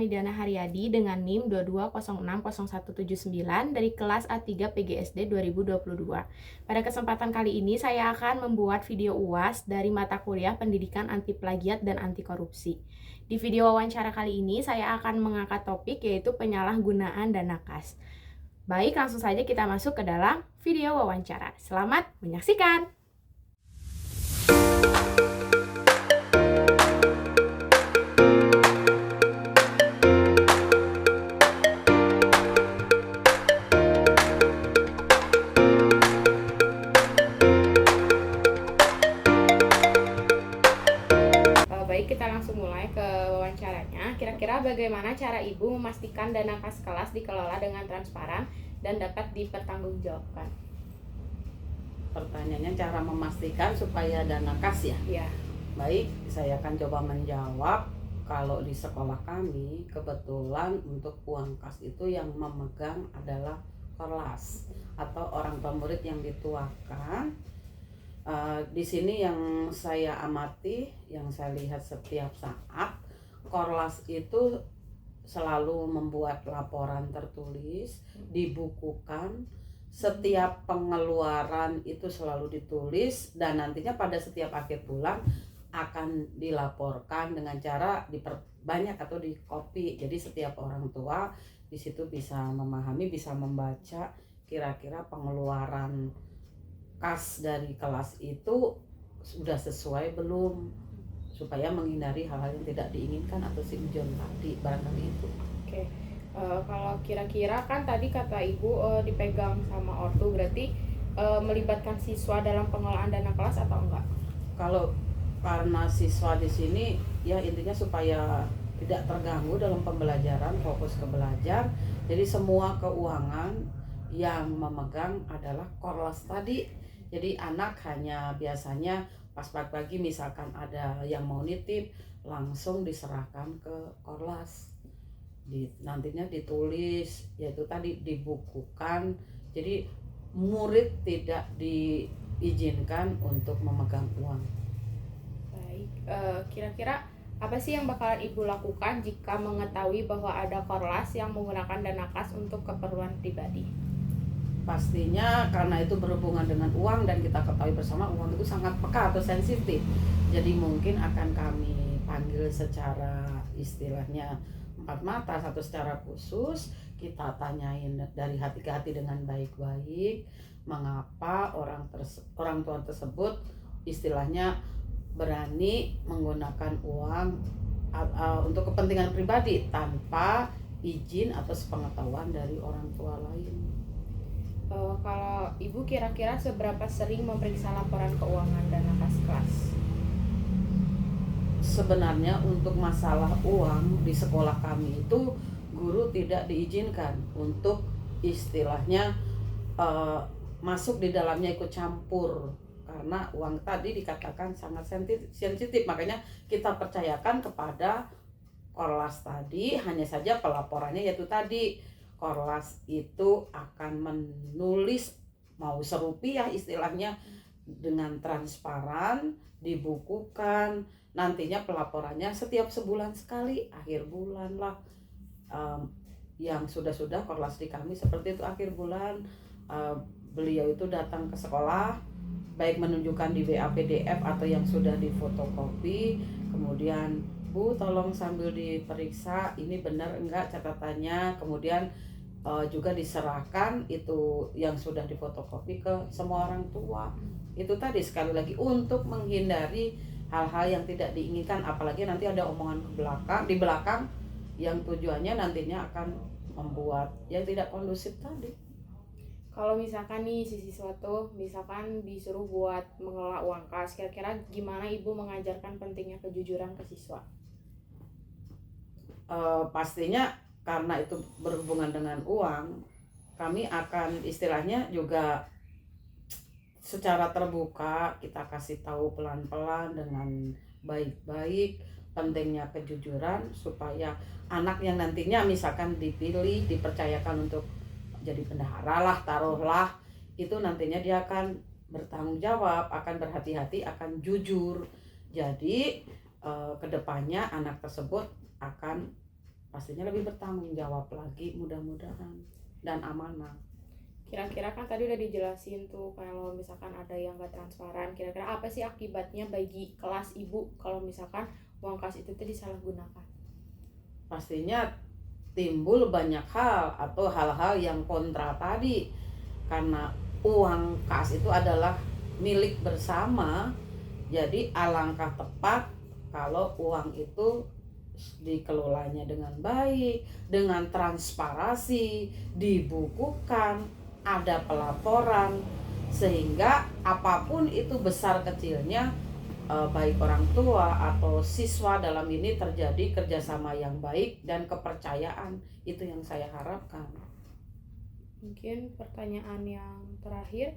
Pramediana Haryadi dengan NIM 22060179 dari kelas A3 PGSD 2022. Pada kesempatan kali ini saya akan membuat video UAS dari mata kuliah Pendidikan Anti Plagiat dan Anti Korupsi. Di video wawancara kali ini saya akan mengangkat topik yaitu penyalahgunaan dana kas. Baik, langsung saja kita masuk ke dalam video wawancara. Selamat menyaksikan! Baik, kita langsung mulai ke wawancaranya. Kira-kira bagaimana cara Ibu memastikan dana kas kelas dikelola dengan transparan dan dapat dipertanggungjawabkan? Pertanyaannya cara memastikan supaya dana kas ya? Ya. Baik, saya akan coba menjawab. Kalau di sekolah kami, kebetulan untuk uang kas itu yang memegang adalah Korlas atau orang tua murid yang dituakan. Di sini yang saya amati, yang saya lihat setiap saat, Korlas itu selalu membuat laporan tertulis, dibukukan, setiap pengeluaran itu selalu ditulis, dan nantinya pada setiap akhir bulan akan dilaporkan dengan cara diperbanyak atau di copy. Jadi setiap orang tua di situ bisa memahami, bisa membaca kira-kira pengeluaran kas dari kelas itu sudah sesuai belum, supaya menghindari hal-hal yang tidak diinginkan atau si ujian tadi, barangkali itu. Oke. Kalau kira-kira kan tadi kata Ibu dipegang sama ortu, berarti melibatkan siswa dalam pengelolaan dana kelas atau enggak? Kalau karena siswa di sini ya intinya supaya tidak terganggu dalam pembelajaran, fokus ke belajar. Jadi semua keuangan yang memegang adalah Korlas tadi. Jadi anak hanya biasanya pas pagi-pagi misalkan ada yang mau nitip, langsung diserahkan ke Korlas. Nantinya ditulis, yaitu tadi dibukukan. Jadi murid tidak diizinkan untuk memegang uang. Baik, kira-kira apa sih yang bakalan Ibu lakukan jika mengetahui bahwa ada Korlas yang menggunakan dana kas untuk keperluan pribadi? Pastinya karena itu berhubungan dengan uang, dan kita ketahui bersama uang itu sangat peka atau sensitif. Jadi mungkin akan kami panggil secara istilahnya empat mata, satu secara khusus. Kita tanyain dari hati ke hati dengan baik-baik, mengapa orang tua tersebut istilahnya berani menggunakan uang untuk kepentingan pribadi tanpa izin atau sepengetahuan dari orang tua lain. Kalau Ibu kira-kira seberapa sering memeriksa laporan keuangan dana kas kelas? Sebenarnya untuk masalah uang di sekolah kami itu guru tidak diizinkan untuk istilahnya masuk di dalamnya, ikut campur, karena uang tadi dikatakan sangat sensitif. Makanya kita percayakan kepada Korlas tadi, hanya saja pelaporannya yaitu tadi Korlas itu akan menulis mau serupiah istilahnya dengan transparan, dibukukan. Nantinya pelaporannya setiap sebulan sekali, akhir bulan lah. Yang sudah Korlas di kami seperti itu, akhir bulan beliau itu datang ke sekolah, baik menunjukkan di WA PDF atau yang sudah difotokopi, kemudian Bu tolong sambil diperiksa ini benar enggak catatannya, kemudian juga diserahkan itu yang sudah difotokopi ke semua orang tua. Itu tadi sekali lagi untuk menghindari hal-hal yang tidak diinginkan, apalagi nanti ada omongan di belakang yang tujuannya nantinya akan membuat yang tidak kondusif tadi. Kalau misalkan nih si siswa tuh misalkan disuruh buat mengelola uang kas, kira-kira gimana Ibu mengajarkan pentingnya kejujuran ke siswa? Pastinya karena itu berhubungan dengan uang, kami akan istilahnya juga secara terbuka kita kasih tahu pelan-pelan dengan baik-baik pentingnya kejujuran, supaya anak yang nantinya misalkan dipilih, dipercayakan untuk jadi bendahara lah, taruhlah, itu nantinya dia akan bertanggung jawab, akan berhati-hati, akan jujur. Jadi kedepannya anak tersebut akan pastinya lebih bertanggung jawab lagi mudah-mudahan dan amanah. Kira-kira kan tadi udah dijelasin tuh kalau misalkan ada yang gak transparan, kira-kira apa sih akibatnya bagi kelas ibu kalau misalkan uang kas itu tuh disalahgunakan? Pastinya timbul banyak hal atau hal-hal yang kontra tadi, karena uang kas itu adalah milik bersama. Jadi alangkah tepat kalau uang itu dikelolanya dengan baik, dengan transparansi, dibukukan, ada pelaporan, sehingga apapun itu besar kecilnya, baik orang tua atau siswa dalam ini terjadi kerjasama yang baik dan kepercayaan. Itu yang saya harapkan. Mungkin pertanyaan yang terakhir,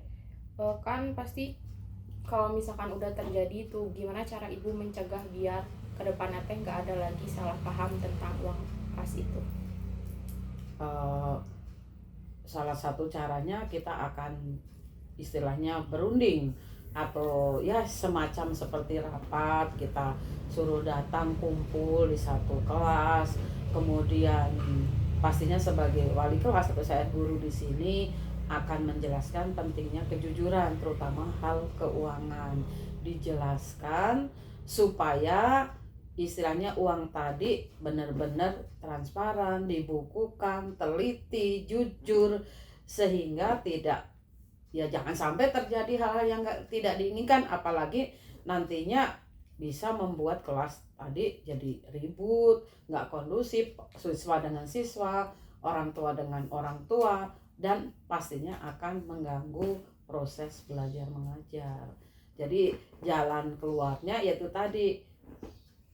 kan pasti kalau misalkan udah terjadi itu gimana cara ibu mencegah biar kedepannya teh nggak ada lagi salah paham tentang uang kas itu? Salah satu caranya kita akan istilahnya berunding atau ya semacam seperti rapat, kita suruh datang kumpul di satu kelas, kemudian pastinya sebagai wali kelas atau saya guru di sini akan menjelaskan pentingnya kejujuran, terutama hal keuangan, dijelaskan supaya istilahnya uang tadi benar-benar transparan, dibukukan, teliti, jujur, sehingga tidak, ya jangan sampai terjadi hal-hal yang tidak diinginkan, apalagi nantinya bisa membuat kelas tadi jadi ribut, nggak kondusif, siswa dengan siswa, orang tua dengan orang tua, dan pastinya akan mengganggu proses belajar mengajar. Jadi jalan keluarnya yaitu tadi,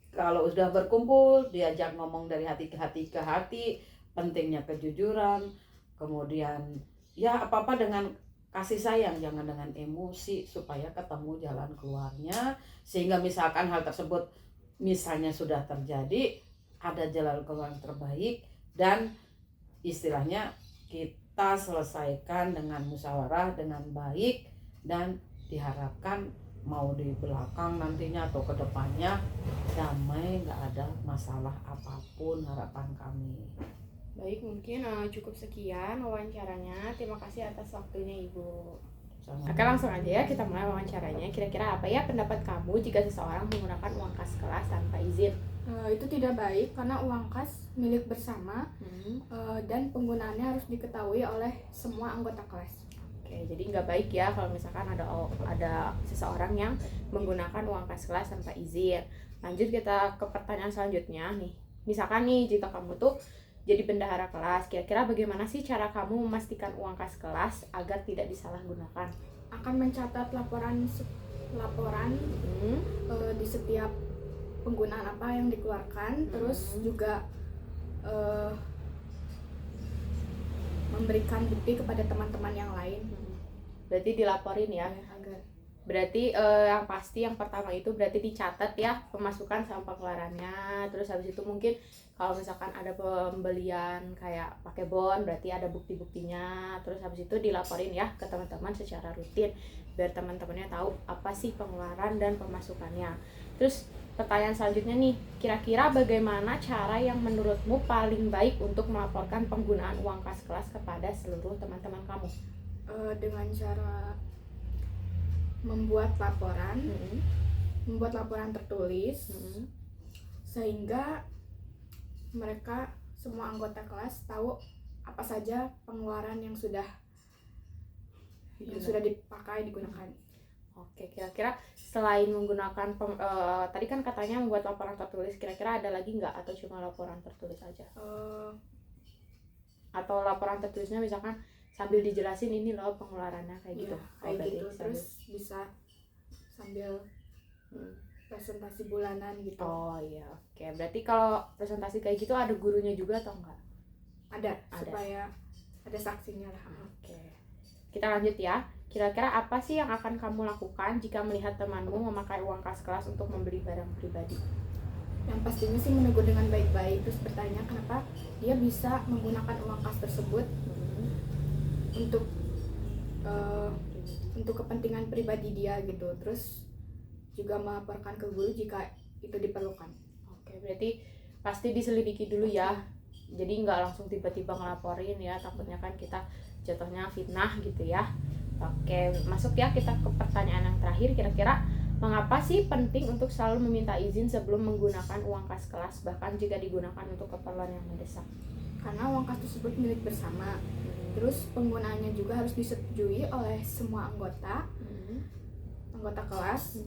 kalau sudah berkumpul diajak ngomong dari hati ke hati, pentingnya kejujuran, kemudian ya apa-apa dengan kasih sayang, jangan dengan emosi, supaya ketemu jalan keluarnya, sehingga misalkan hal tersebut misalnya sudah terjadi, ada jalan keluar terbaik dan istilahnya kita selesaikan dengan musyawarah dengan baik, dan diharapkan mau di belakang nantinya atau ke depannya damai, nggak ada masalah apapun, harapan kami. Baik, mungkin cukup sekian wawancaranya. Terima kasih atas waktunya Ibu. Sama. Oke, langsung aja ya kita mulai wawancaranya. Kira-kira apa ya pendapat kamu jika seseorang menggunakan uang kas kelas tanpa izin? Itu tidak baik karena uang kas milik bersama dan penggunaannya harus diketahui oleh semua anggota kelas. Oke, jadi nggak baik ya kalau misalkan ada seseorang yang menggunakan uang kas kelas tanpa izin. Lanjut kita ke pertanyaan selanjutnya nih. Misalkan nih jika kamu tuh jadi bendahara kelas, kira-kira bagaimana sih cara kamu memastikan uang kas kelas agar tidak disalahgunakan? Akan mencatat laporan di setiap penggunaan apa yang dikeluarkan, terus juga memberikan bukti kepada teman-teman yang lain. Berarti dilaporin ya. Berarti yang pasti yang pertama itu berarti dicatat ya pemasukan sama pengeluarannya. Terus habis itu mungkin kalau misalkan ada pembelian kayak pakai bon, berarti ada bukti-buktinya. Terus habis itu dilaporin ya ke teman-teman secara rutin biar teman-temannya tahu apa sih pengeluaran dan pemasukannya. Terus pertanyaan selanjutnya nih, kira-kira bagaimana cara yang menurutmu paling baik untuk melaporkan penggunaan uang kas kelas kepada seluruh teman-teman kamu? Dengan cara membuat laporan tertulis, sehingga mereka semua anggota kelas tahu apa saja pengeluaran yang sudah digunakan. Oke, kira-kira selain menggunakan tadi kan katanya membuat laporan tertulis, kira-kira ada lagi nggak atau cuma laporan tertulis aja? Atau laporan tertulisnya misalkan sambil dijelasin ini loh pengeluarannya kayak gitu. Kayak gitu. Terus bisa sambil presentasi bulanan gitu. Oh iya, oke. Berarti kalau presentasi kayak gitu ada gurunya juga atau enggak? Ada. Supaya ada saksinya lah. Oke. Kita lanjut ya. Kira-kira apa sih yang akan kamu lakukan jika melihat temanmu memakai uang kas kelas untuk membeli barang pribadi? Yang pastinya sih menegur dengan baik-baik, terus bertanya kenapa dia bisa menggunakan uang kas tersebut untuk kepentingan pribadi dia gitu. Terus juga melaporkan ke guru jika itu diperlukan. Oke, berarti pasti diselidiki dulu ya. Jadi nggak langsung tiba-tiba ngelaporin ya, takutnya kan kita jatuhnya fitnah gitu ya. Oke, masuk ya kita ke pertanyaan yang terakhir. Kira-kira mengapa sih penting untuk selalu meminta izin sebelum menggunakan uang kas kelas, bahkan jika digunakan untuk keperluan yang mendesak? Karena uang kas tersebut milik bersama. Terus penggunaannya juga harus disetujui oleh semua anggota kelas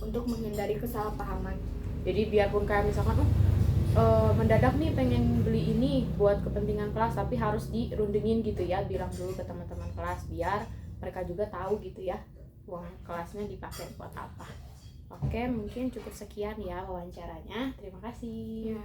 untuk menghindari kesalahpahaman. Jadi biarpun kayak misalkan mendadak nih pengen beli ini buat kepentingan kelas, tapi harus dirundingin gitu ya, bilang dulu ke teman-teman kelas biar mereka juga tahu gitu ya uang kelasnya dipakai buat apa. Oke, mungkin cukup sekian ya wawancaranya. Terima kasih. Ya.